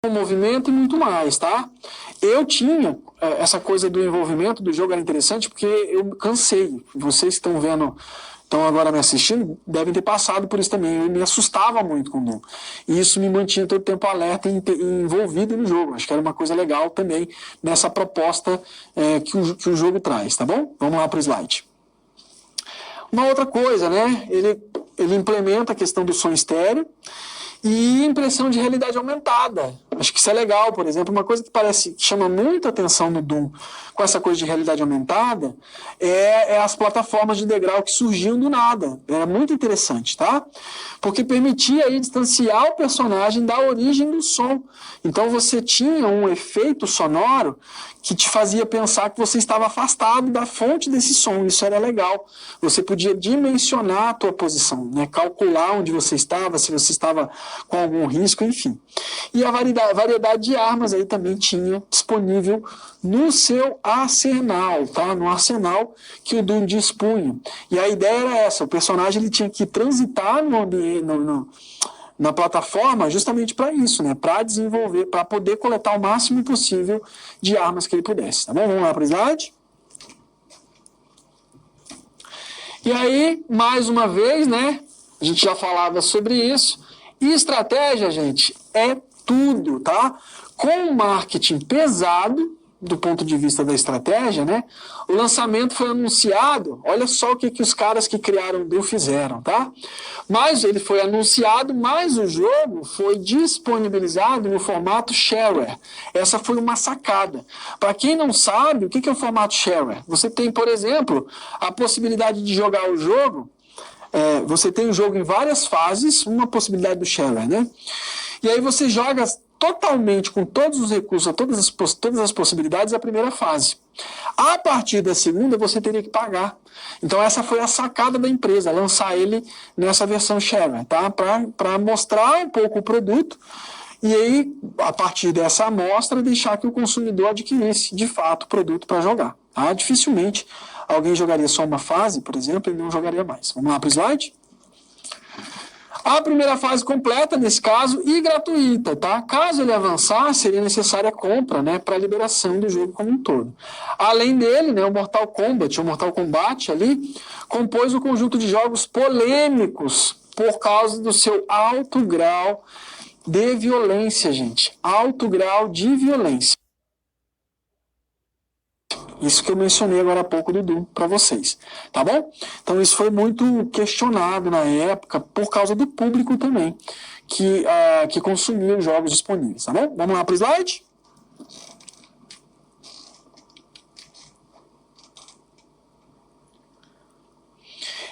movimento e muito mais, tá? Eu tinha essa coisa do envolvimento do jogo, era interessante porque eu cansei. Vocês que estão vendo, estão agora me assistindo, devem ter passado por isso também. Eu me assustava muito com o Doom. E isso me mantinha todo o tempo alerta e envolvido no jogo. Acho que era uma coisa legal também nessa proposta que o jogo traz, tá bom? Vamos lá para o slide. Uma outra coisa, né? Ele implementa a questão do som estéreo e impressão de realidade aumentada. Acho que isso é legal, por exemplo. Uma coisa que chama muita atenção no Doom com essa coisa de realidade aumentada é as plataformas de degrau que surgiam do nada. Era muito interessante, tá? Porque permitia aí distanciar o personagem da origem do som. Então você tinha um efeito sonoro que te fazia pensar que você estava afastado da fonte desse som. Isso era legal. Você podia dimensionar a tua posição, né? Calcular onde você estava, se você estava com algum risco, enfim. E a variedade de armas aí também tinha disponível no seu arsenal, tá? No arsenal que o Doom dispunha. E a ideia era essa, o personagem ele tinha que transitar no ambiente, na plataforma justamente para isso, né? Para desenvolver, para poder coletar o máximo possível de armas que ele pudesse, tá bom? Vamos lá para o slide. E aí, mais uma vez, né? A gente já falava sobre isso. E estratégia, gente, é tudo, tá? Com o marketing pesado, do ponto de vista da estratégia, né? O lançamento foi anunciado, olha só o que os caras que criaram o Doom fizeram, tá? Mas ele foi anunciado, mas o jogo foi disponibilizado no formato shareware. Essa foi uma sacada. Para quem não sabe, o que é o formato shareware? Você tem, por exemplo, a possibilidade de jogar o jogo, você tem o jogo em várias fases, uma possibilidade do shareware, né? E aí você joga totalmente com todos os recursos, todas as possibilidades a primeira fase. A partir da segunda, você teria que pagar. Então essa foi a sacada da empresa, lançar ele nessa versão shareware, tá? Para mostrar um pouco o produto e aí, a partir dessa amostra, deixar que o consumidor adquirisse, de fato, o produto para jogar. Tá? Dificilmente alguém jogaria só uma fase, por exemplo, e não jogaria mais. Vamos lá para o slide? A primeira fase completa, nesse caso, e gratuita, tá? Caso ele avançar, seria necessária a compra, né, para a liberação do jogo como um todo. Além dele, né, o Mortal Kombat ali, compôs um conjunto de jogos polêmicos por causa do seu alto grau de violência, gente. Alto grau de violência. Isso que eu mencionei agora há pouco do Doom para vocês, tá bom? Então isso foi muito questionado na época por causa do público também que consumia os jogos disponíveis, tá bom? Vamos lá para o slide?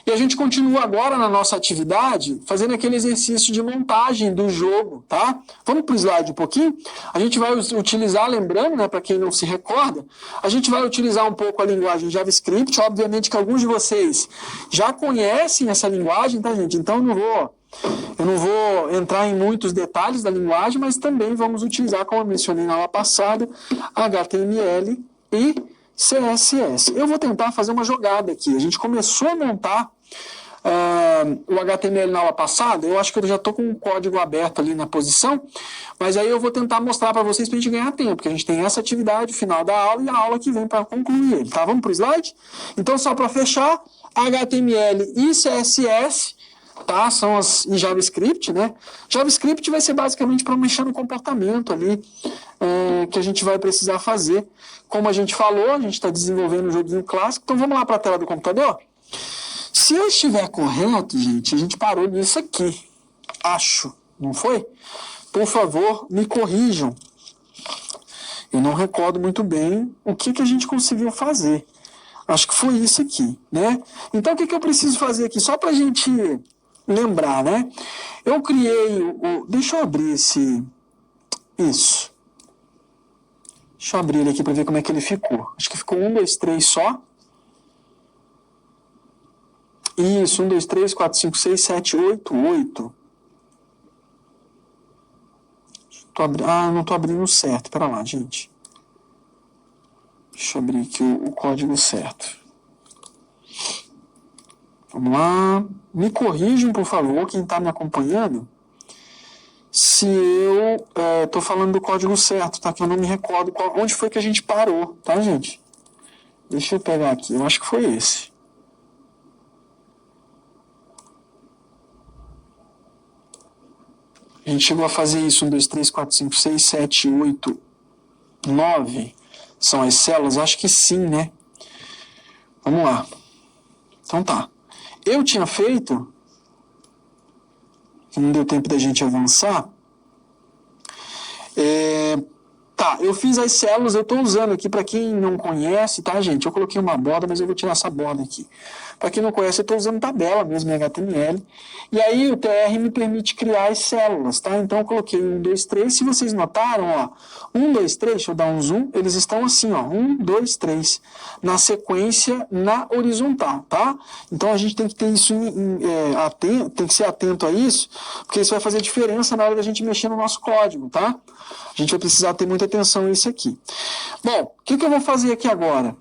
E a gente continua agora na nossa atividade fazendo aquele exercício de montagem do jogo, tá? Vamos para o slide um pouquinho? A gente vai utilizar, lembrando, né, para quem não se recorda, a gente vai utilizar um pouco a linguagem JavaScript. Obviamente que alguns de vocês já conhecem essa linguagem, tá, gente? Então eu não vou entrar em muitos detalhes da linguagem, mas também vamos utilizar, como eu mencionei na aula passada, HTML e CSS. Eu vou tentar fazer uma jogada aqui. A gente começou a montar o HTML na aula passada. Eu acho que eu já estou com o código aberto ali na posição, mas aí eu vou tentar mostrar para vocês para a gente ganhar tempo, porque a gente tem essa atividade final da aula e a aula que vem para concluir ele, tá? Vamos para o slide? Então, só para fechar, HTML e CSS, tá? São em JavaScript, né? JavaScript vai ser basicamente para mexer no comportamento ali que a gente vai precisar fazer. Como a gente falou, a gente está desenvolvendo um joguinho clássico, então vamos lá para a tela do computador? Se eu estiver correto, gente, a gente parou nisso aqui. Acho, não foi? Por favor, me corrijam. Eu não recordo muito bem o que a gente conseguiu fazer. Acho que foi isso aqui, né? Então, o que eu preciso fazer aqui? Só para a gente lembrar, né? Eu criei deixa eu abrir isso. Deixa eu abrir ele aqui para ver como é que ele ficou. Acho que ficou 1, 2, 3 só. Isso, 1, 2, 3, 4, 5, 6, 7, 8, 8. Não estou abrindo certo. Espera lá, gente. Deixa eu abrir aqui o código certo. Vamos lá. Me corrijam, por favor, quem está me acompanhando. se eu tô falando do código certo, tá? Que eu não me recordo onde foi que a gente parou, tá, gente? Deixa eu pegar aqui, eu acho que foi esse. A gente chegou a fazer isso, 1, 2, 3, 4, 5, 6, 7, 8, 9. São as células? Acho que sim, né? Vamos lá. Então tá. Eu tinha feito, que não deu tempo da gente avançar. Tá, eu fiz as células, eu estou usando aqui, para quem não conhece, tá, gente? Eu coloquei uma borda, mas eu vou tirar essa borda aqui. Para quem não conhece, eu estou usando tabela mesmo em HTML. E aí o TR me permite criar as células, tá? Então eu coloquei 1, 2, 3. Se vocês notaram, ó, 1, 2, 3, deixa eu dar um zoom, eles estão assim, ó, 1, 2, 3, na sequência, na horizontal, tá? Então a gente tem que ter isso atento, tem que ser atento a isso, porque isso vai fazer diferença na hora da gente mexer no nosso código, tá? A gente vai precisar ter muita atenção a isso aqui. Bom, o que eu vou fazer aqui agora?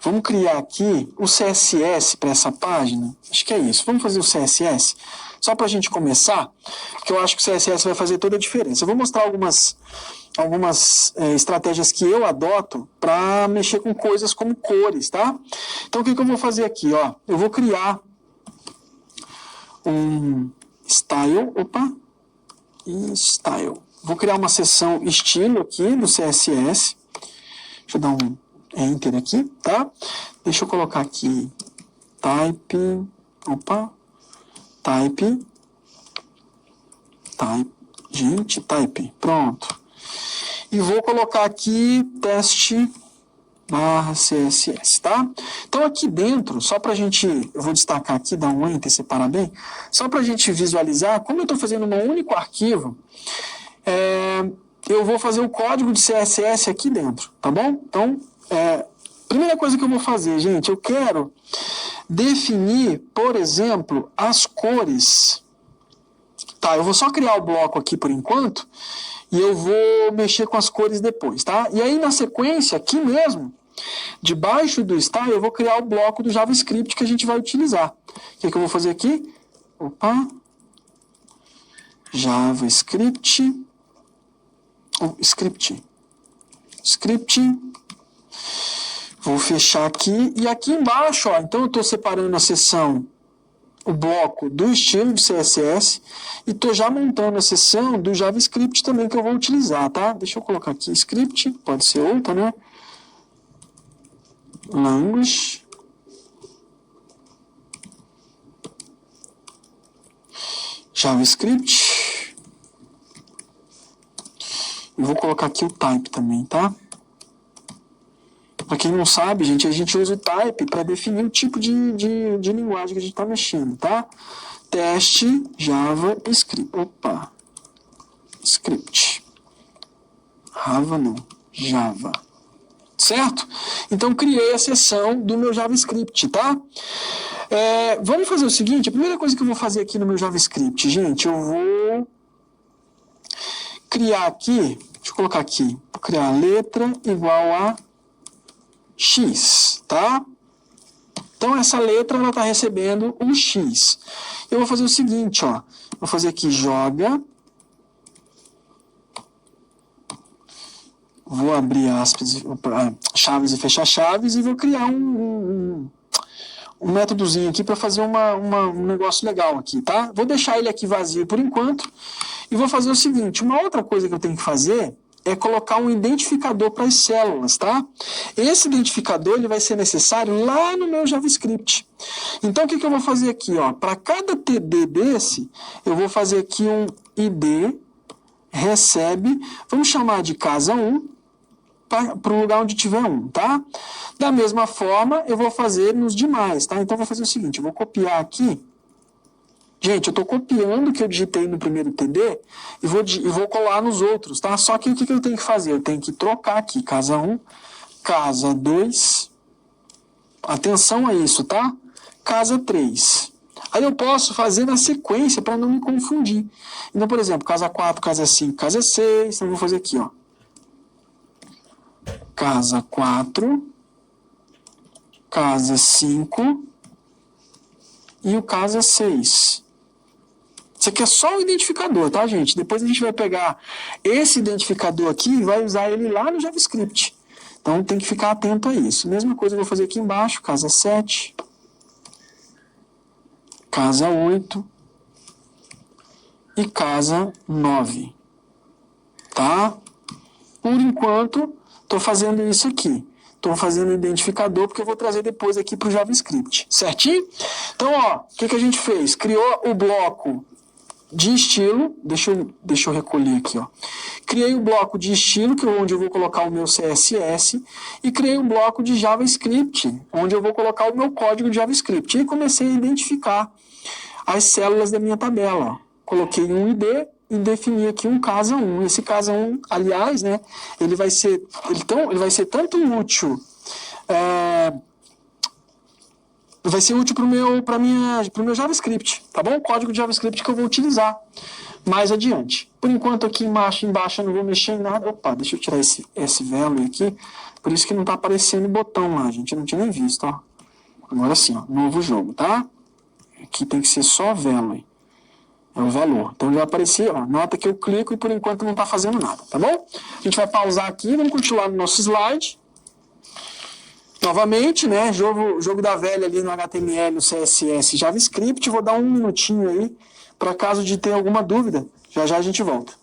Vamos criar aqui o CSS para essa página. Acho que é isso. Vamos fazer o CSS só para a gente começar, que eu acho que o CSS vai fazer toda a diferença. Eu vou mostrar algumas estratégias que eu adoto para mexer com coisas como cores, tá? Então, o que eu vou fazer aqui? Ó? Eu vou criar um style, style. Vou criar uma seção estilo aqui do CSS. Deixa eu dar um enter aqui, tá? Deixa eu colocar aqui type, type, pronto. E vou colocar aqui teste /CSS, tá? Então aqui dentro, só pra gente, eu vou destacar aqui, dar um enter, separar bem, só pra gente visualizar, como eu estou fazendo um único arquivo, eu vou fazer o código de CSS aqui dentro, tá bom? Então, primeira coisa que eu vou fazer, gente, eu quero definir, por exemplo, as cores. Tá, eu vou só criar o bloco aqui por enquanto, e eu vou mexer com as cores depois, tá? E aí, na sequência, aqui mesmo, debaixo do style, eu vou criar o bloco do JavaScript que a gente vai utilizar. O que eu vou fazer aqui? JavaScript. Script. Vou fechar aqui. E aqui embaixo, ó, então eu estou separando a seção, o bloco do estilo de CSS, e estou já montando a seção do JavaScript também que eu vou utilizar, tá? Deixa eu colocar aqui script, pode ser outra, né? Language. JavaScript. E vou colocar aqui o type também, tá? Para quem não sabe, gente, a gente usa o type para definir o tipo de linguagem que a gente está mexendo, tá? Teste JavaScript. Script. Java. Certo? Então, criei a seção do meu JavaScript, tá? Vamos fazer o seguinte, a primeira coisa que eu vou fazer aqui no meu JavaScript, gente, eu vou criar aqui, deixa eu colocar aqui, vou criar a letra igual a X, tá? Então, essa letra, ela está recebendo um X. Eu vou fazer o seguinte, ó. Vou fazer aqui, joga. Vou abrir aspas, chaves e fechar chaves e vou criar um métodozinho aqui para fazer um negócio legal aqui, tá? Vou deixar ele aqui vazio por enquanto e vou fazer o seguinte, uma outra coisa que eu tenho que fazer é colocar um identificador para as células, tá? Esse identificador ele vai ser necessário lá no meu JavaScript. Então, o que eu vou fazer aqui? Ó? Para cada TD desse, eu vou fazer aqui um ID recebe, vamos chamar de casa 1, para o lugar onde tiver 1, tá? Da mesma forma, eu vou fazer nos demais, tá? Então, eu vou fazer o seguinte, eu vou copiar aqui. Gente, eu estou copiando o que eu digitei no primeiro TD e vou colar nos outros, tá? Só que o que eu tenho que fazer? Eu tenho que trocar aqui, casa 1, casa 2, atenção a isso, tá? Casa 3. Aí eu posso fazer na sequência para não me confundir. Então, por exemplo, casa 4, casa 5, casa 6, então eu vou fazer aqui, ó. Casa 4, casa 5 e o casa 6. Isso aqui é só o identificador, tá, gente? Depois a gente vai pegar esse identificador aqui e vai usar ele lá no JavaScript. Então tem que ficar atento a isso. Mesma coisa eu vou fazer aqui embaixo, casa 7, casa 8 e casa 9. Tá? Por enquanto, estou fazendo isso aqui. Estou fazendo o identificador porque eu vou trazer depois aqui para o JavaScript. Certinho? Então, ó, o que a gente fez? Criou o bloco de estilo. Deixa eu recolher aqui, ó. Criei o bloco de estilo, que é onde eu vou colocar o meu CSS, e criei um bloco de JavaScript, onde eu vou colocar o meu código de JavaScript. E comecei a identificar as células da minha tabela. Ó. Coloquei um ID e defini aqui um casa 1. Esse casa 1, aliás, né, ele vai ser tanto útil, vai ser útil para o meu JavaScript, tá bom? O código de JavaScript que eu vou utilizar mais adiante. Por enquanto aqui embaixo eu não vou mexer em nada. Opa, deixa eu tirar esse velo aqui. Por isso que não está aparecendo o botão lá, gente. Eu não tinha nem visto, ó. Agora sim, ó, novo jogo, tá? Aqui tem que ser só velo. É o valor. Então ele vai aparecer, ó, nota que eu clico e por enquanto não está fazendo nada, tá bom? A gente vai pausar aqui, vamos continuar no nosso slide. Novamente, né, jogo da velha ali no HTML, no CSS, JavaScript. Vou dar um minutinho aí, para caso de ter alguma dúvida. Já já a gente volta.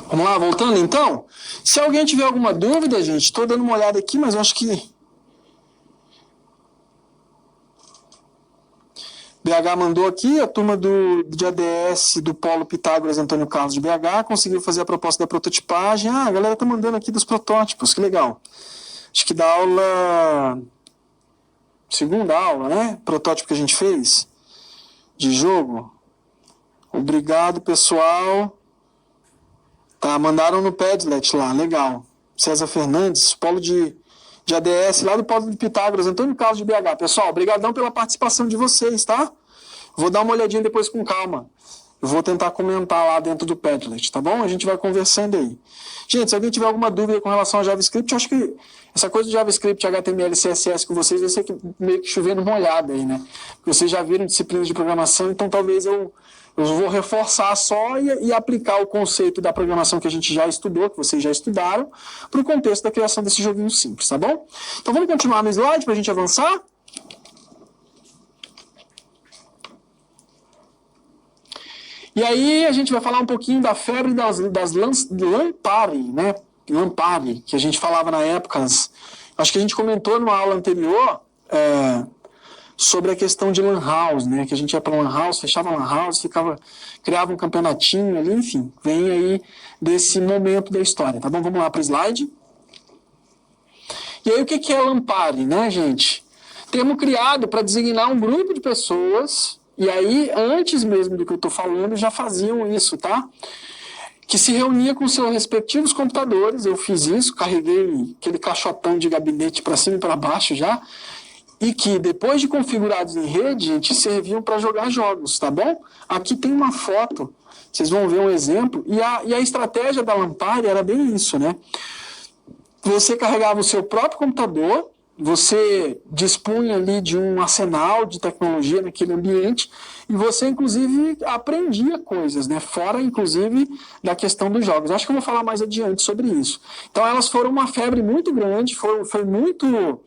Vamos lá, voltando então? Se alguém tiver alguma dúvida, gente, estou dando uma olhada aqui, mas eu acho que BH mandou aqui, a turma de ADS do Polo Pitágoras Antônio Carlos de BH conseguiu fazer a proposta da prototipagem. Ah, a galera tá mandando aqui dos protótipos, que legal. Acho que da aula... segunda aula, né? Protótipo que a gente fez de jogo. Obrigado, pessoal. Tá, mandaram no Padlet lá, legal. César Fernandes, Polo de ADS, lá do Polo de Pitágoras, Antônio Carlos de BH. Pessoal, obrigadão pela participação de vocês, tá? Vou dar uma olhadinha depois com calma. Eu vou tentar comentar lá dentro do Padlet, tá bom? A gente vai conversando aí. Gente, se alguém tiver alguma dúvida com relação ao JavaScript, eu acho que essa coisa do JavaScript, HTML, CSS com vocês vai ser meio que chovendo molhado aí, né? Porque vocês já viram disciplinas de programação, então talvez eu vou reforçar só e aplicar o conceito da programação que a gente já estudou, que vocês já estudaram, para o contexto da criação desse joguinho simples, tá bom? Então vamos continuar no slide para a gente avançar? E aí a gente vai falar um pouquinho da febre das Lampari, né? Lampari, que a gente falava na época, acho que a gente comentou numa aula anterior, sobre a questão de Lan House, né? Que a gente ia para Lan House, fechava Lan House, criava um campeonatinho ali, enfim, vem aí desse momento da história, tá bom? Vamos lá para o slide. E aí o que é LAN Party, né, gente? Termo criado para designar um grupo de pessoas, e aí, antes mesmo do que eu estou falando, já faziam isso, tá? Que se reunia com seus respectivos computadores, eu fiz isso, carreguei aquele caixotão de gabinete para cima e para baixo já, e que depois de configurados em rede, gente, serviam para jogar jogos, tá bom? Aqui tem uma foto, vocês vão ver um exemplo, e a estratégia da LAN Party era bem isso, né? Você carregava o seu próprio computador, você dispunha ali de um arsenal de tecnologia naquele ambiente e você, inclusive, aprendia coisas, né? Fora, inclusive, da questão dos jogos. Acho que eu vou falar mais adiante sobre isso. Então, elas foram uma febre muito grande, foi muito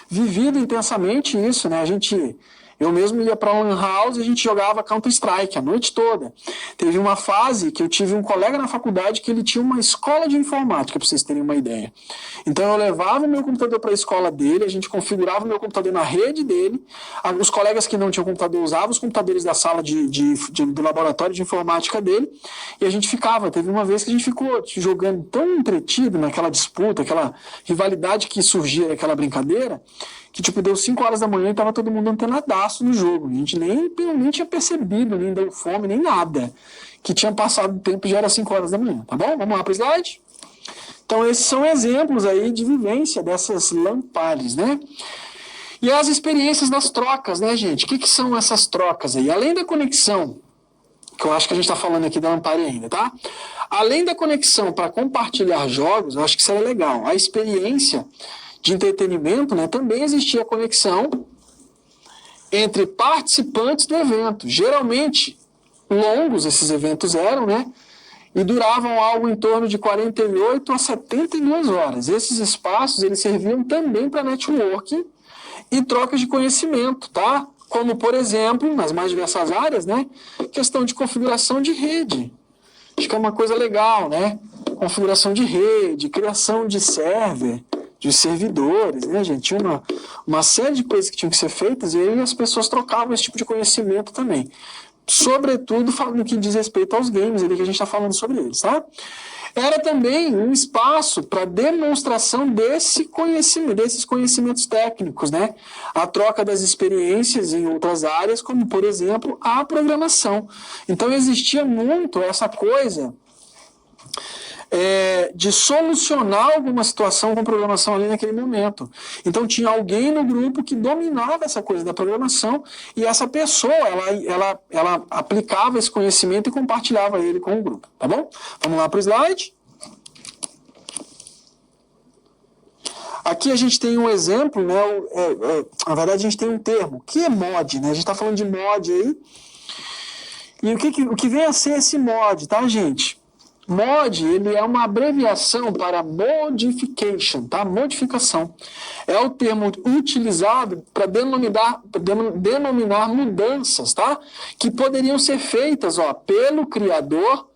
vivido intensamente isso, né? Eu mesmo ia para Lan House e a gente jogava Counter-Strike a noite toda. Teve uma fase que eu tive um colega na faculdade que ele tinha uma escola de informática, para vocês terem uma ideia. Então eu levava o meu computador para a escola dele, a gente configurava o meu computador na rede dele, os colegas que não tinham computador usavam os computadores da sala do laboratório de informática dele, e a gente ficava. Teve uma vez que a gente ficou jogando tão entretido naquela disputa, aquela rivalidade que surgia daquela brincadeira, que tipo, deu 5 horas da manhã e tava todo mundo antenadaço no jogo. A gente nem tinha percebido, nem deu fome, nem nada. Que tinha passado o tempo e já era 5 horas da manhã, tá bom? Vamos lá para o slide? Então, esses são exemplos aí de vivência dessas LAN parties, né? E as experiências das trocas, né, gente? O que são essas trocas aí? Além da conexão, que eu acho que a gente está falando aqui da LAN party ainda, tá? Além da conexão para compartilhar jogos, eu acho que isso era legal. A experiência de entretenimento, né, também existia conexão entre participantes do evento. Geralmente, longos esses eventos eram, né? E duravam algo em torno de 48 a 72 horas. Esses espaços, eles serviam também para networking e trocas de conhecimento, tá? Como, por exemplo, nas mais diversas áreas, né? Questão de configuração de rede. Acho que é uma coisa legal, né? Configuração de rede, criação de server, de servidores, né, gente? Tinha uma série de coisas que tinham que ser feitas e aí as pessoas trocavam esse tipo de conhecimento também. Sobretudo no que diz respeito aos games, ali que a gente está falando sobre eles, tá? Era também um espaço para demonstração desses conhecimentos técnicos, né? A troca das experiências em outras áreas, como, por exemplo, a programação. Então, existia muito essa coisa de solucionar alguma situação com programação ali naquele momento. Então tinha alguém no grupo que dominava essa coisa da programação e essa pessoa, ela aplicava esse conhecimento e compartilhava ele com o grupo, tá bom? Vamos lá para o slide. Aqui a gente tem um exemplo, né? Na verdade a gente tem um termo, o que é mod, né? A gente está falando de mod aí. E o que vem a ser esse mod, tá, gente? Mod, ele é uma abreviação para modification, tá? Modificação. É o termo utilizado para denominar mudanças, tá? Que poderiam ser feitas, pelo criador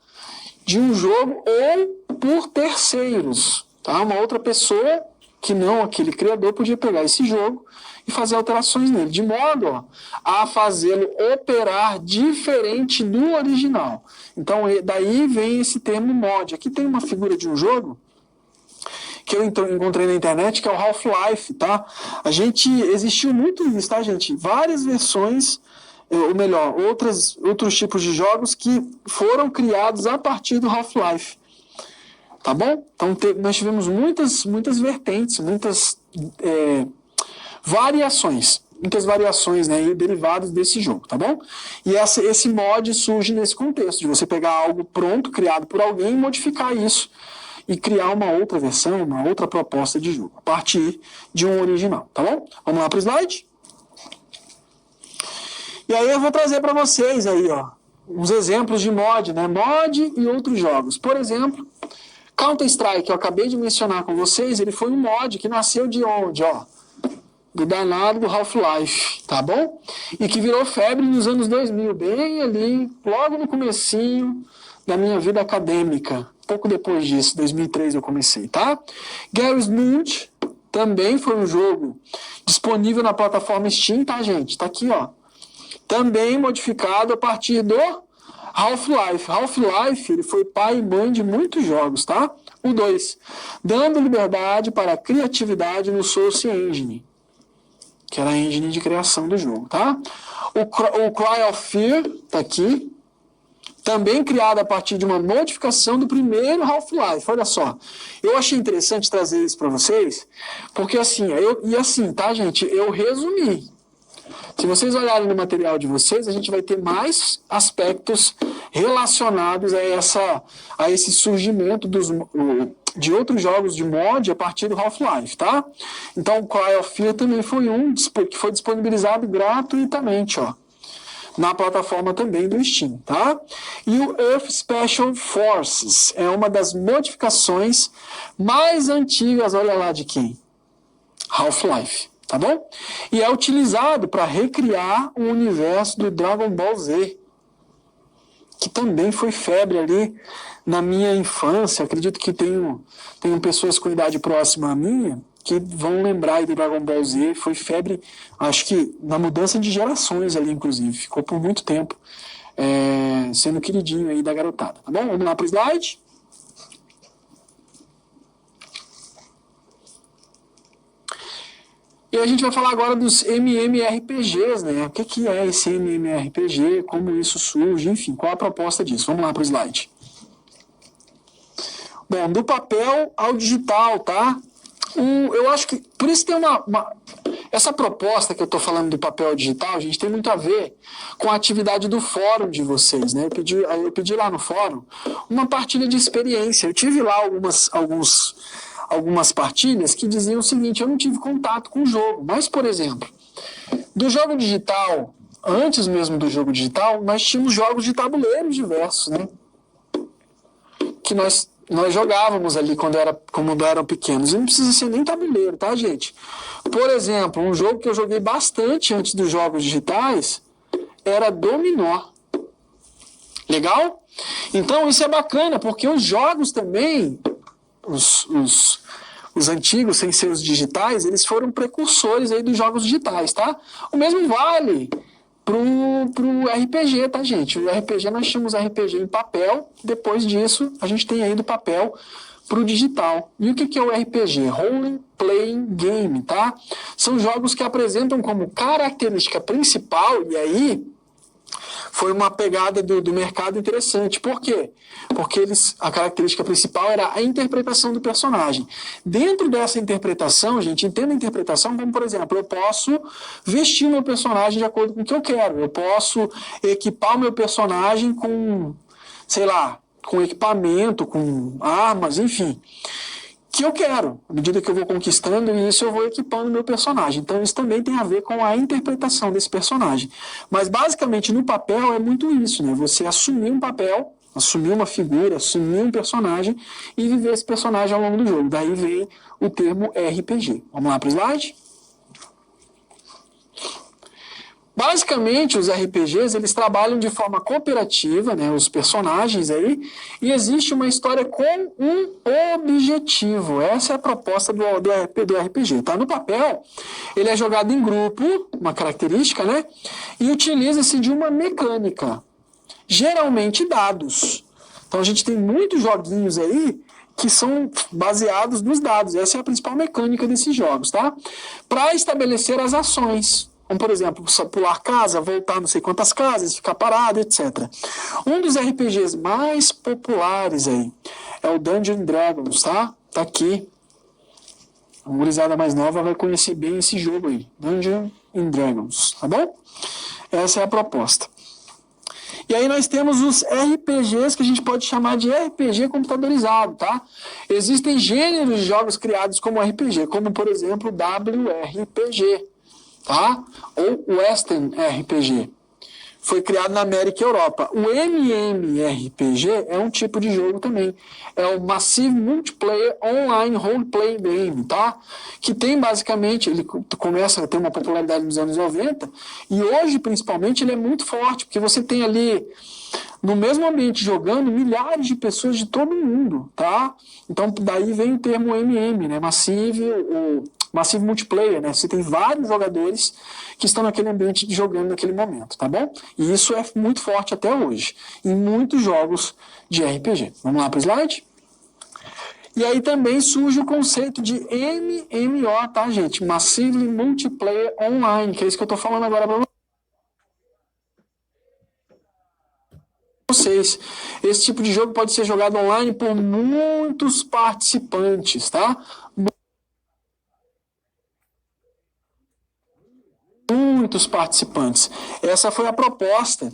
de um jogo ou por terceiros, tá? Uma outra pessoa que não aquele criador podia pegar esse jogo e fazer alterações nele, de modo a fazê-lo operar diferente do original. Então, daí vem esse termo mod. Aqui tem uma figura de um jogo que eu encontrei na internet, que é o Half-Life, tá? Existiu muito isso, tá, gente? Várias versões, ou melhor, outros tipos de jogos que foram criados a partir do Half-Life. Tá bom? Então, nós tivemos muitas vertentes, muitas variações, né, derivados desse jogo, tá bom? E esse mod surge nesse contexto, de você pegar algo pronto, criado por alguém, e modificar isso, e criar uma outra versão, uma outra proposta de jogo, a partir de um original, tá bom? Vamos lá para o slide? E aí eu vou trazer para vocês aí, uns exemplos de mod, né? Mod e outros jogos. Por exemplo, Counter-Strike, que eu acabei de mencionar com vocês, ele foi um mod que nasceu de onde, do danado do Half-Life, tá bom? E que virou febre nos anos 2000, bem ali, logo no comecinho da minha vida acadêmica. Pouco depois disso, 2003 eu comecei, tá? Garry's Mod também foi um jogo disponível na plataforma Steam, tá, gente? Tá aqui, ó. Também modificado a partir do Half-Life. Half-Life, ele foi pai e mãe de muitos jogos, tá? O 2, dando liberdade para a criatividade no Source Engine, que era a engine de criação do jogo, tá? O Cry of Fear, tá aqui, também criado a partir de uma modificação do primeiro Half-Life. Olha só, eu achei interessante trazer isso para vocês, porque assim, tá, gente, eu resumi. Se vocês olharem no material de vocês, a gente vai ter mais aspectos relacionados a esse surgimento de outros jogos de mod a partir do Half-Life, tá? Então, o Cry of Fear também foi um que foi disponibilizado gratuitamente, ó, na plataforma também do Steam, tá? E o Earth Special Forces é uma das modificações mais antigas, olha lá de quem? Half-Life, tá bom? E é utilizado para recriar o universo do Dragon Ball Z, que também foi febre ali na minha infância. Acredito que tenho pessoas com idade próxima à minha que vão lembrar aí do Dragon Ball Z. Foi febre, acho que na mudança de gerações ali, inclusive. Ficou por muito tempo sendo queridinho aí da garotada. Tá bom? Vamos lá para o slide. E a gente vai falar agora dos MMORPGs, né? O que é esse MMORPG, como isso surge, enfim, qual a proposta disso? Vamos lá para o slide. Bom, do papel ao digital, tá? Eu acho que, por isso tem essa proposta que eu estou falando do papel ao digital, gente, tem muito a ver com a atividade do fórum de vocês, né? Eu pedi lá no fórum uma partilha de experiência. Eu tive lá algumas partilhas que diziam o seguinte: eu não tive contato com o jogo, mas, por exemplo, do jogo digital, antes mesmo do jogo digital, nós tínhamos jogos de tabuleiro diversos, né? Que nós jogávamos ali quando eram pequenos. E não precisa ser nem tabuleiro, tá, gente? Por exemplo, um jogo que eu joguei bastante antes dos jogos digitais era Dominó. Legal? Então, isso é bacana, porque os jogos também, os antigos, sem ser os digitais, eles foram precursores aí dos jogos digitais, tá? O mesmo vale pro RPG, tá, gente? O RPG, nós tínhamos RPG em papel, depois disso a gente tem aí do papel pro digital. E o que é o RPG? Role Playing Game, tá? São jogos que apresentam como característica principal, e aí foi uma pegada do mercado interessante. Por quê? Porque a característica principal era a interpretação do personagem. Dentro dessa interpretação, gente, entenda a interpretação como, por exemplo, eu posso vestir o meu personagem de acordo com o que eu quero. Eu posso equipar o meu personagem com, sei lá, com equipamento, com armas, enfim, que eu quero. À medida que eu vou conquistando isso, eu vou equipando o meu personagem. Então, isso também tem a ver com a interpretação desse personagem. Mas, basicamente, no papel é muito isso, né? Você assumir um papel, assumir uma figura, assumir um personagem e viver esse personagem ao longo do jogo. Daí vem o termo RPG. Vamos lá para o slide? Basicamente, os RPGs, eles trabalham de forma cooperativa, né, os personagens aí, e existe uma história com um objetivo. Essa é a proposta do RPG, tá? No papel, ele é jogado em grupo, uma característica, né, e utiliza-se de uma mecânica, geralmente dados. Então, a gente tem muitos joguinhos aí que são baseados nos dados. Essa é a principal mecânica desses jogos, tá? Para estabelecer as ações. Como, por exemplo, pular casa, voltar não sei quantas casas, ficar parado, etc. Um dos RPGs mais populares aí é o Dungeons & Dragons, tá? Tá aqui. A gurizada mais nova vai conhecer bem esse jogo aí. Dungeons & Dragons, tá bom? Essa é a proposta. E aí nós temos os RPGs que a gente pode chamar de RPG computadorizado, tá? Existem gêneros de jogos criados como RPG, como, por exemplo, WRPG. Tá? Ou Western RPG. Foi criado na América e Europa. O MMORPG é um tipo de jogo também. É o Massive Multiplayer Online Role Playing Game, tá? Que tem basicamente, ele começa a ter uma popularidade nos anos 90 e hoje, principalmente, ele é muito forte, porque você tem ali no mesmo ambiente jogando milhares de pessoas de todo mundo, tá? Então daí vem o termo MM, né? Massive Multiplayer, né? Você tem vários jogadores que estão naquele ambiente jogando naquele momento, tá bom? E isso é muito forte até hoje, em muitos jogos de RPG. Vamos lá para o slide? E aí também surge o conceito de MMO, tá, gente? Massively Multiplayer Online, que é isso que eu tô falando agora para vocês. Esse tipo de jogo pode ser jogado online por muitos participantes, tá? Muitos participantes. Essa foi a proposta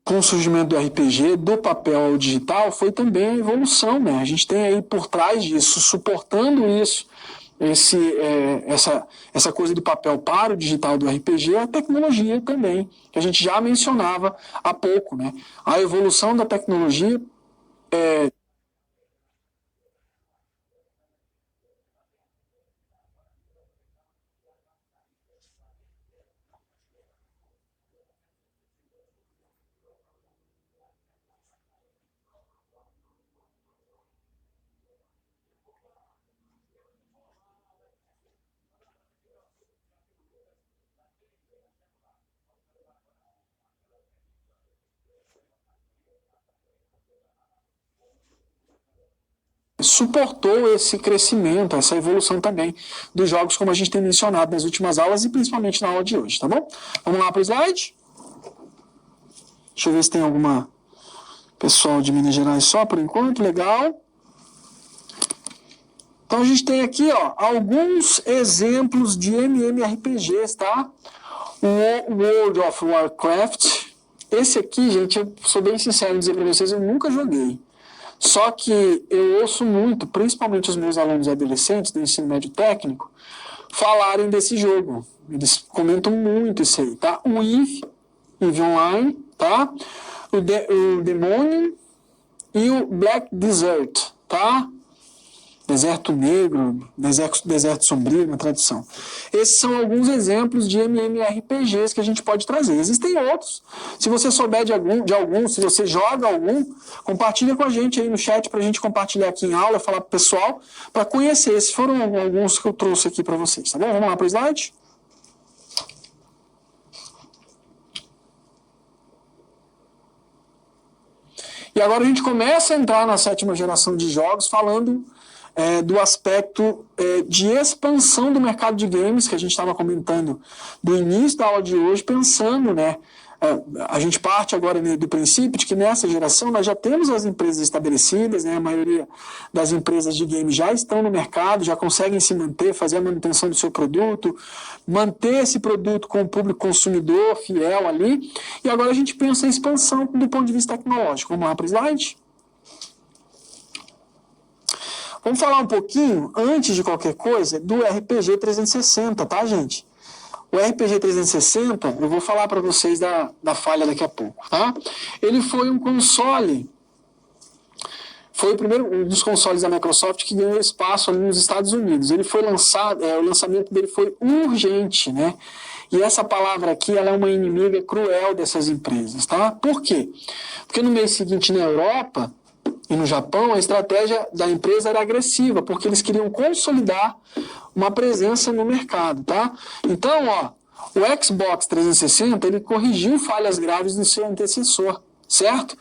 com o surgimento do RPG, do papel ao digital, foi também a evolução, né? A gente tem aí por trás disso, suportando isso, essa coisa do papel para o digital do RPG, a tecnologia também, que a gente já mencionava há pouco, né? A evolução da tecnologia suportou esse crescimento, essa evolução também dos jogos, como a gente tem mencionado nas últimas aulas e principalmente na aula de hoje, tá bom? Vamos lá para o slide? Deixa eu ver se tem alguma pessoal de Minas Gerais só por enquanto, legal. Então a gente tem aqui, ó, alguns exemplos de MMORPGs, tá? O World of Warcraft. Esse aqui, gente, eu sou bem sincero em dizer para vocês, eu nunca joguei. Só que eu ouço muito, principalmente os meus alunos adolescentes do ensino médio técnico, falarem desse jogo. Eles comentam muito isso aí, tá? O EVE Online, tá? O Demonium e o Black Desert, tá? Deserto Negro, Deserto Sombrio, na tradução. Esses são alguns exemplos de MMORPGs que a gente pode trazer. Existem outros. Se você souber de algum, se você joga algum, compartilha com a gente aí no chat para a gente compartilhar aqui em aula, falar para o pessoal, para conhecer. Esses foram alguns que eu trouxe aqui para vocês, tá bom? Vamos lá para o slide? E agora a gente começa a entrar na 7ª geração de jogos, falando do aspecto de expansão do mercado de games, que a gente estava comentando do início da aula de hoje, pensando, né? A gente parte agora do princípio de que nessa geração nós já temos as empresas estabelecidas, né? A maioria das empresas de games já estão no mercado, já conseguem se manter, fazer a manutenção do seu produto, manter esse produto com o público consumidor fiel ali, e agora a gente pensa em expansão do ponto de vista tecnológico. Vamos lá para o slide? Vamos falar um pouquinho, antes de qualquer coisa, do RPG 360, tá, gente? O RPG 360, eu vou falar para vocês da falha daqui a pouco, tá? Ele foi um console, foi o primeiro um dos consoles da Microsoft que ganhou espaço ali nos Estados Unidos. Ele foi lançado, o lançamento dele foi urgente, né? E essa palavra aqui, ela é uma inimiga cruel dessas empresas, tá? Por quê? Porque no mês seguinte, na Europa e no Japão, a estratégia da empresa era agressiva, porque eles queriam consolidar uma presença no mercado, tá? Então, ó, o Xbox 360, ele corrigiu falhas graves do seu antecessor, certo?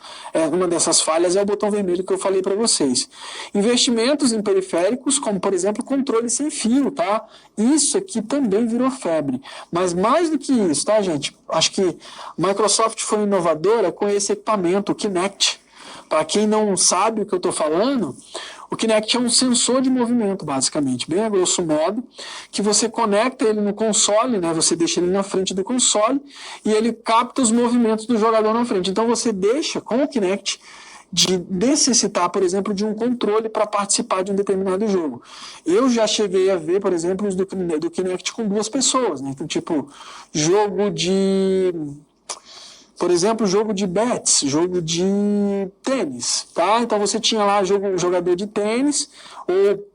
Uma dessas falhas é o botão vermelho que eu falei para vocês. Investimentos em periféricos, como, por exemplo, controle sem fio, tá? Isso aqui também virou febre. Mas mais do que isso, tá, gente? Acho que a Microsoft foi inovadora com esse equipamento, o Kinect. Para quem não sabe o que eu estou falando, o Kinect é um sensor de movimento, basicamente, bem a grosso modo, que você conecta ele no console, né? Você deixa ele na frente do console e ele capta os movimentos do jogador na frente. Então você deixa com o Kinect de necessitar, por exemplo, de um controle para participar de um determinado jogo. Eu já cheguei a ver, por exemplo, os do Kinect com 2 pessoas, né? Então, tipo, jogo de Por exemplo, jogo de bets, jogo de tênis, tá? Então você tinha lá um jogador de tênis ou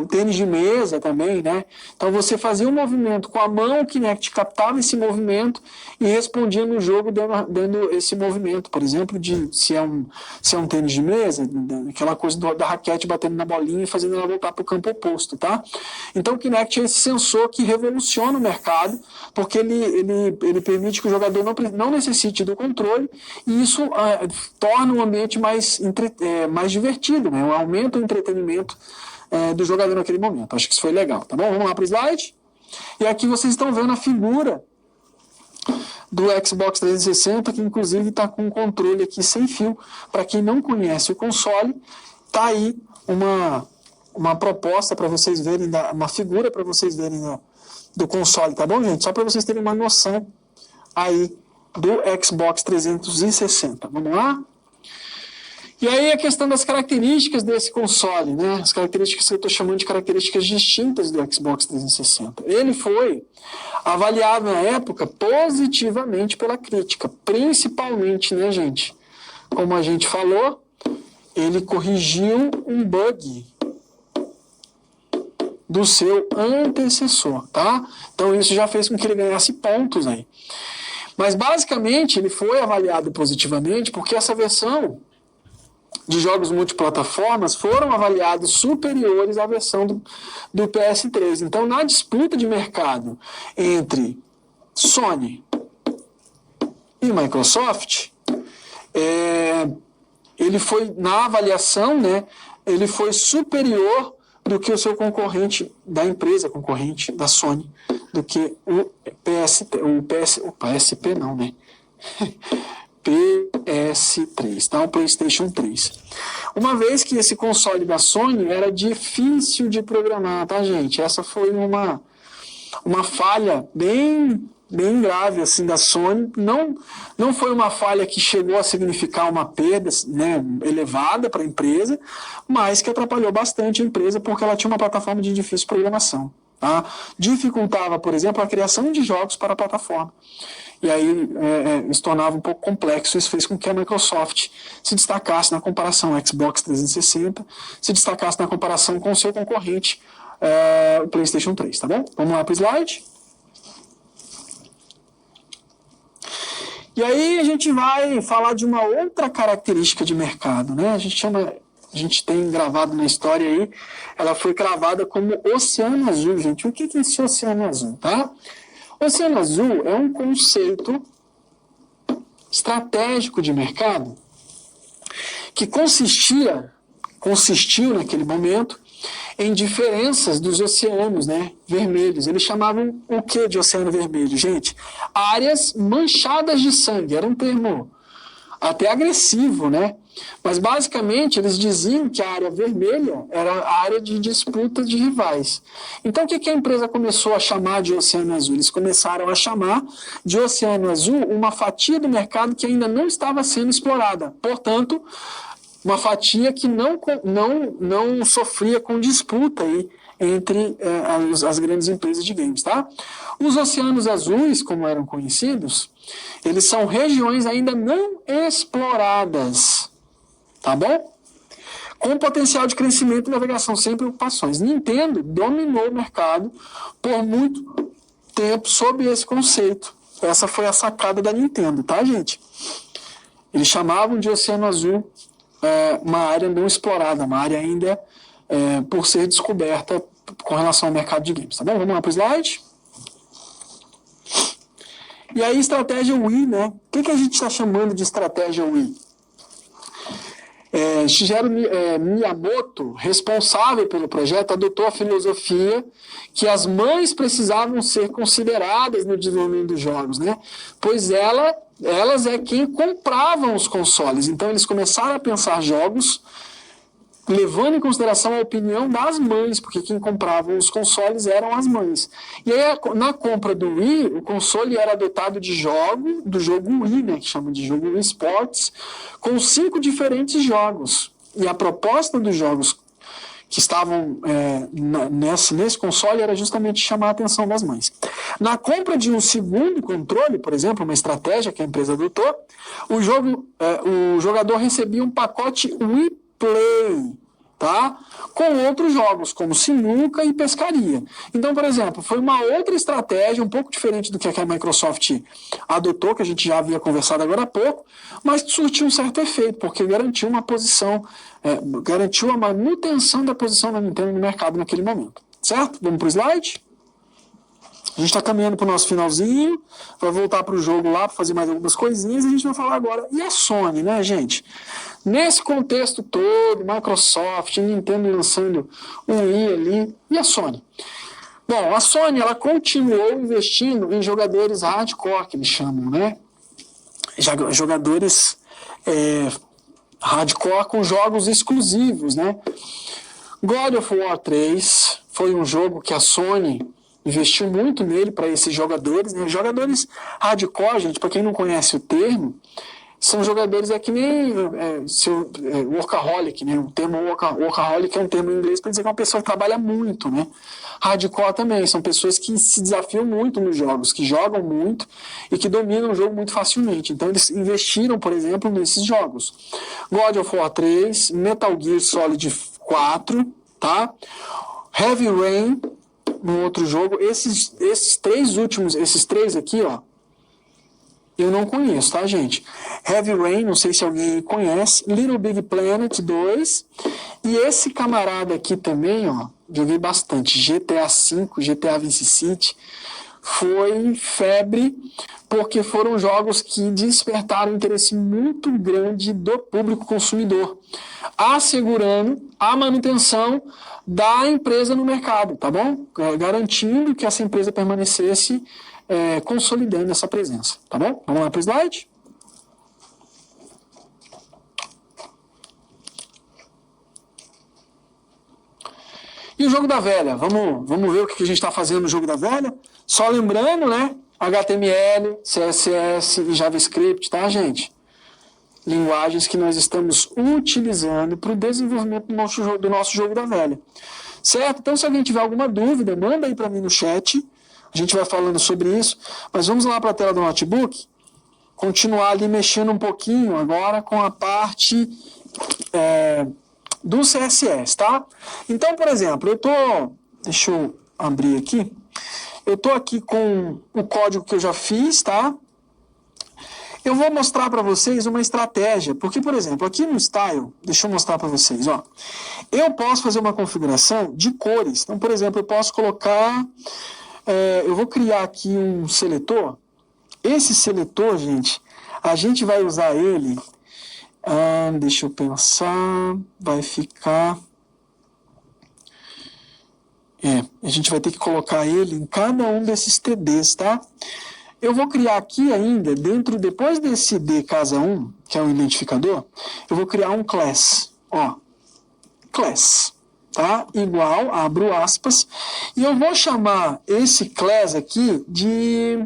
tênis de mesa também, né? Então você fazia um movimento com a mão, o Kinect captava esse movimento e respondia no jogo dando esse movimento, por exemplo, de se é um tênis de mesa, aquela coisa da raquete batendo na bolinha e fazendo ela voltar para o campo oposto, tá? Então o Kinect é esse sensor que revoluciona o mercado, porque ele permite que o jogador não necessite do controle e isso torna o ambiente mais divertido, né? Aumenta o entretenimento do jogador naquele momento. Acho que isso foi legal, tá bom? Vamos lá para o slide. E aqui vocês estão vendo a figura do Xbox 360, que inclusive está com um controle aqui sem fio. Para quem não conhece o console, tá aí uma proposta para vocês verem, uma figura para vocês verem do console, tá bom, gente? Só para vocês terem uma noção aí do Xbox 360. Vamos lá? E aí a questão das características desse console, né? As características que eu estou chamando de características distintas do Xbox 360. Ele foi avaliado na época positivamente pela crítica, principalmente, né, gente? Como a gente falou, ele corrigiu um bug do seu antecessor, tá? Então isso já fez com que ele ganhasse pontos aí. Mas basicamente ele foi avaliado positivamente porque essa versão de jogos multiplataformas foram avaliados superiores à versão do PS3. Então, na disputa de mercado entre Sony e Microsoft, ele foi, na avaliação, né, ele foi superior do que o seu concorrente, da empresa concorrente, da Sony, do que o PSP não, né? PS3, tá? O PlayStation 3. Uma vez que esse console da Sony era difícil de programar, tá, gente? Essa foi uma falha bem grave assim da Sony. Não foi uma falha que chegou a significar uma perda, né, elevada para a empresa, mas que atrapalhou bastante a empresa porque ela tinha uma plataforma de difícil programação. Tá? Dificultava, por exemplo, a criação de jogos para a plataforma. E aí se tornava um pouco complexo. Isso fez com que a Microsoft se destacasse na comparação ao Xbox 360, se destacasse na comparação com o seu concorrente, o PlayStation 3, tá bom? Vamos lá para o slide. E aí a gente vai falar de uma outra característica de mercado, né? A gente tem gravado na história aí, ela foi gravada como Oceano Azul, gente. O que é esse Oceano Azul, tá? Oceano Azul é um conceito estratégico de mercado que consistiu naquele momento em diferenças dos oceanos, né, vermelhos. Eles chamavam o que de oceano vermelho, gente? Áreas manchadas de sangue. Era um termo até agressivo, né? Mas basicamente eles diziam que a área vermelha era a área de disputa de rivais. Então o que a empresa começou a chamar de Oceano Azul? Eles começaram a chamar de Oceano Azul uma fatia do mercado que ainda não estava sendo explorada. Portanto, uma fatia que não sofria com disputa aí entre as grandes empresas de games, tá? Os oceanos azuis, como eram conhecidos, eles são regiões ainda não exploradas, tá bom? Com potencial de crescimento e navegação sem preocupações. Nintendo dominou o mercado por muito tempo sob esse conceito. Essa foi a sacada da Nintendo, tá, gente? Eles chamavam de Oceano Azul uma área não explorada, uma área ainda por ser descoberta com relação ao mercado de games, tá bom? Vamos lá para o slide. E aí, estratégia Wii, né? O que a gente está chamando de estratégia Wii? Shigeru Miyamoto, responsável pelo projeto, adotou a filosofia que as mães precisavam ser consideradas no desenvolvimento dos jogos, né? Pois elas é quem compravam os consoles. Então eles começaram a pensar jogos levando em consideração a opinião das mães, porque quem comprava os consoles eram as mães. E aí, na compra do Wii, o console era dotado do jogo Wii, né, que chama de jogo Wii Sports, com 5 diferentes jogos. E a proposta dos jogos que estavam nesse console era justamente chamar a atenção das mães. Na compra de um segundo controle, por exemplo, uma estratégia que a empresa adotou, o jogador recebia um pacote Wii Play, tá? Com outros jogos, como sinuca e pescaria. Então, por exemplo, foi uma outra estratégia, um pouco diferente do que a Microsoft adotou, que a gente já havia conversado agora há pouco, mas surtiu um certo efeito, porque garantiu uma posição, garantiu a manutenção da posição da Nintendo no mercado naquele momento. Certo? Vamos para o slide? A gente está caminhando para o nosso finalzinho, vai voltar para o jogo lá para fazer mais algumas coisinhas e a gente vai falar agora. E a Sony, né, gente? Nesse contexto todo, Microsoft, Nintendo lançando um Wii ali, e a Sony? Bom, a Sony ela continuou investindo em jogadores hardcore, que eles chamam, né? Jogadores hardcore com jogos exclusivos, né? God of War 3 foi um jogo que a Sony investiu muito nele para esses jogadores, né? Jogadores hardcore, gente, para quem não conhece o termo, são jogadores que nem workaholic, né? O termo workaholic é um termo em inglês para dizer que é uma pessoa que trabalha muito, né? Hardcore também, são pessoas que se desafiam muito nos jogos, que jogam muito e que dominam o jogo muito facilmente. Então eles investiram, por exemplo, nesses jogos. God of War 3, Metal Gear Solid 4, tá? Heavy Rain, no outro jogo. Esses três aqui, ó, eu não conheço, tá, gente? Heavy Rain, não sei se alguém conhece. Little Big Planet 2. E esse camarada aqui também, ó, joguei bastante. GTA V, GTA Vice City. Foi febre, porque foram jogos que despertaram um interesse muito grande do público consumidor, assegurando a manutenção da empresa no mercado, tá bom? Garantindo que essa empresa permanecesse consolidando essa presença, tá bom? Vamos lá para o slide? E o jogo da velha? Vamos ver o que a gente está fazendo no jogo da velha? Só lembrando, né? HTML, CSS e JavaScript, tá, gente? Linguagens que nós estamos utilizando para o desenvolvimento do nosso jogo da velha. Certo? Então, se alguém tiver alguma dúvida, manda aí para mim no chat. A gente vai falando sobre isso. Mas vamos lá para a tela do notebook. Continuar ali mexendo um pouquinho agora com a parte do CSS, tá? Então, por exemplo, deixa eu abrir aqui. Eu estou aqui com o código que eu já fiz, tá? Eu vou mostrar para vocês uma estratégia, porque, por exemplo, aqui no Style, deixa eu mostrar para vocês, ó. Eu posso fazer uma configuração de cores. Então, por exemplo, eu posso colocar... eu vou criar aqui um seletor. Esse seletor, gente, a gente vai usar ele... deixa eu pensar... Vai ficar... a gente vai ter que colocar ele em cada um desses TDs, tá? Eu vou criar aqui ainda, depois desse D casa 1, que é o identificador, eu vou criar um class, ó, class, tá? Igual, abro aspas, e eu vou chamar esse class aqui de,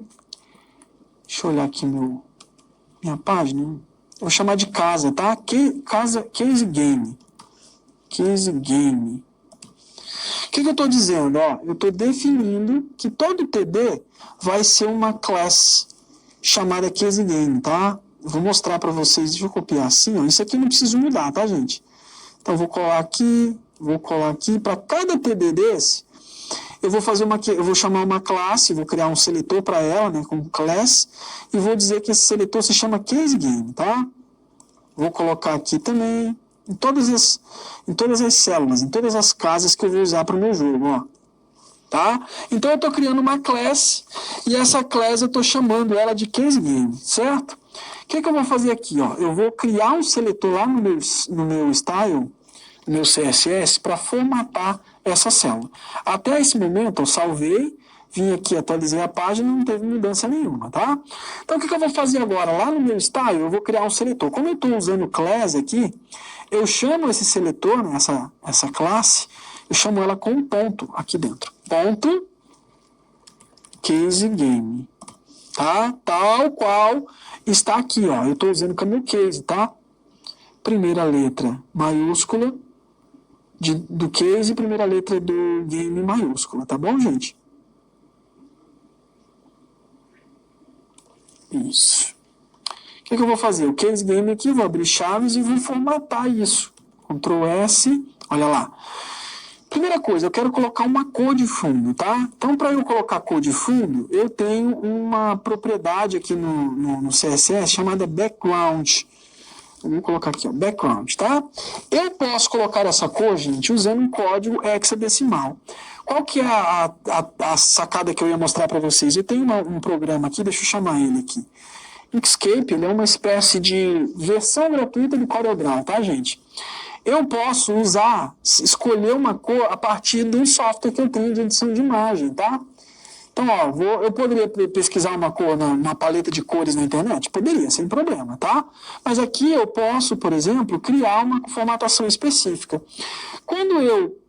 deixa eu olhar aqui minha página, eu vou chamar de casa, tá? Case game. O que eu estou dizendo? Ó, eu estou definindo que todo TD vai ser uma class chamada CaseGame, tá? Eu vou mostrar para vocês, deixa eu copiar assim, ó. Isso aqui não preciso mudar, tá, gente? Então, vou colar aqui, para cada TD desse, eu vou chamar uma classe, vou criar um seletor para ela, né, como class, e vou dizer que esse seletor se chama CaseGame, tá? Vou colocar aqui também, em todas as células, em todas as casas que eu vou usar para o meu jogo, ó. Tá? Então eu estou criando uma class e essa class eu estou chamando ela de CaseGame, certo? O que eu vou fazer aqui? Ó? Eu vou criar um seletor lá no meu style, no meu CSS, para formatar essa célula. Até esse momento eu salvei, vim aqui, atualizei a página e não teve mudança nenhuma, tá? Então o que eu vou fazer agora? Lá no meu style eu vou criar um seletor. Como eu estou usando class aqui, eu chamo esse seletor, né, essa classe, eu chamo ela com um ponto aqui dentro. Ponto CaseGame, tá? Tal qual está aqui, ó. Eu estou usando como case, tá? Primeira letra maiúscula, do case e primeira letra do game maiúscula, tá bom, gente? Isso. O que eu vou fazer? O case game aqui, vou abrir chaves e vou formatar isso. Ctrl S, olha lá. Primeira coisa, eu quero colocar uma cor de fundo, tá? Então, para eu colocar cor de fundo, eu tenho uma propriedade aqui no CSS chamada background. Vamos colocar aqui, ó, background, tá? Eu posso colocar essa cor, gente, usando um código hexadecimal. Qual que é a sacada que eu ia mostrar para vocês? Eu tenho um programa aqui, deixa eu chamar ele aqui. Inkscape, ele é uma espécie de versão gratuita do CorelDRAW, tá, gente? Eu posso escolher uma cor a partir de um software que eu tenho de edição de imagem, tá? Então, ó, eu poderia pesquisar uma cor na paleta de cores na internet? Poderia, sem problema, tá? Mas aqui eu posso, por exemplo, criar uma formatação específica. Quando eu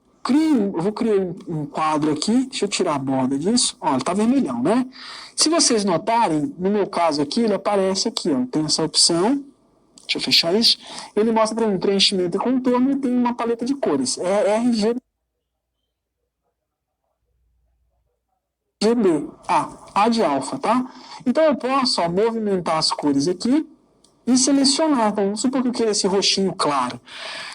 vou criar um quadro aqui, deixa eu tirar a borda disso, ó, ele tá vermelhão, né? Se vocês notarem, no meu caso aqui, ele aparece aqui, ó, tem essa opção, deixa eu fechar isso, ele mostra para mim preenchimento e contorno e tem uma paleta de cores, é RGB. A de alfa, tá? Então eu posso, ó, movimentar as cores aqui e selecionar. Então, vamos supor que eu queira esse roxinho claro.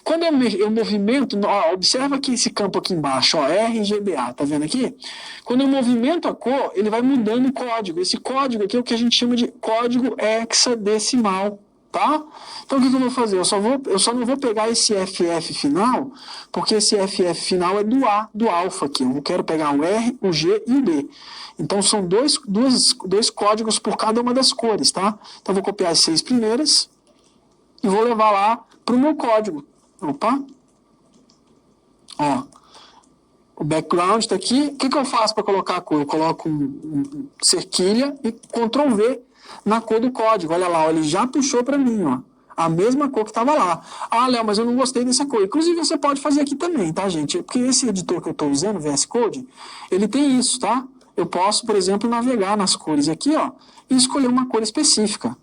Quando eu movimento, ó, observa aqui esse campo aqui embaixo, ó, RGBA, tá vendo aqui? Quando eu movimento a cor, ele vai mudando o código. Esse código aqui é o que a gente chama de código hexadecimal, tá? Então o que eu vou fazer? Eu só não vou pegar esse FF final, porque esse FF final é do alfa aqui. Eu quero pegar o R, o G e o B. Então são dois códigos por cada uma das cores, tá? Então eu vou copiar as 6 primeiras e vou levar lá para o meu código. Opa! Ó, o background está aqui. O que eu faço para colocar a cor? Eu coloco cerquilha e Ctrl V na cor do código. Olha lá, ele já puxou para mim, ó. A mesma cor que estava lá. Ah, Léo, mas eu não gostei dessa cor. Inclusive, você pode fazer aqui também, tá, gente? Porque esse editor que eu estou usando, o VS Code, ele tem isso, tá? Eu posso, por exemplo, navegar nas cores aqui, ó, e escolher uma cor específica.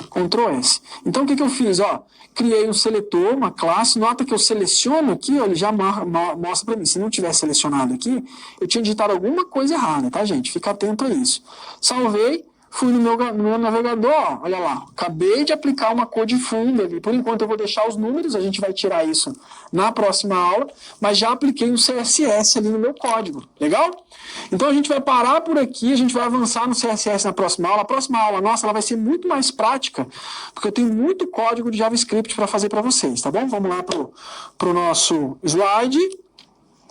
Ctrl S. Então, o que eu fiz? Ó, criei um seletor, uma classe. Nota que eu seleciono aqui, ó, ele já mostra para mim. Se não tivesse selecionado aqui, eu tinha digitado alguma coisa errada, tá, gente? Fica atento a isso. Salvei. Fui no meu navegador, ó, olha lá, acabei de aplicar uma cor de fundo ali. Por enquanto eu vou deixar os números, a gente vai tirar isso na próxima aula, mas já apliquei um CSS ali no meu código, legal? Então a gente vai parar por aqui, a gente vai avançar no CSS na próxima aula. A próxima aula nossa ela vai ser muito mais prática, porque eu tenho muito código de JavaScript para fazer para vocês, tá bom? Vamos lá pro nosso slide.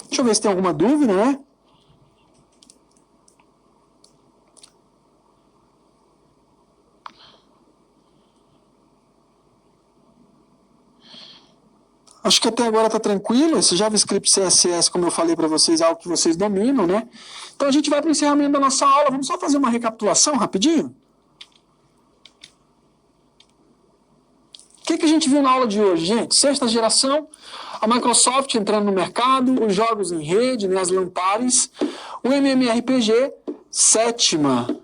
Deixa eu ver se tem alguma dúvida, né? Acho que até agora está tranquilo. Esse JavaScript CSS, como eu falei para vocês, é algo que vocês dominam, né? Então a gente vai para o encerramento da nossa aula. Vamos só fazer uma recapitulação rapidinho? O que a gente viu na aula de hoje, gente? 6ª geração, a Microsoft entrando no mercado, os jogos em rede, né, as LAN parties, o MMORPG, 7ª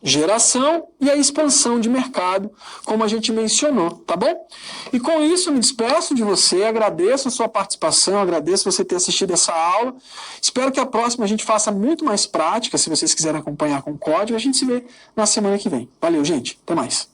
geração e a expansão de mercado, como a gente mencionou, tá bom? E com isso, eu me despeço de você, agradeço a sua participação, agradeço você ter assistido essa aula. Espero que a próxima a gente faça muito mais prática, se vocês quiserem acompanhar com o código, a gente se vê na semana que vem. Valeu, gente. Até mais.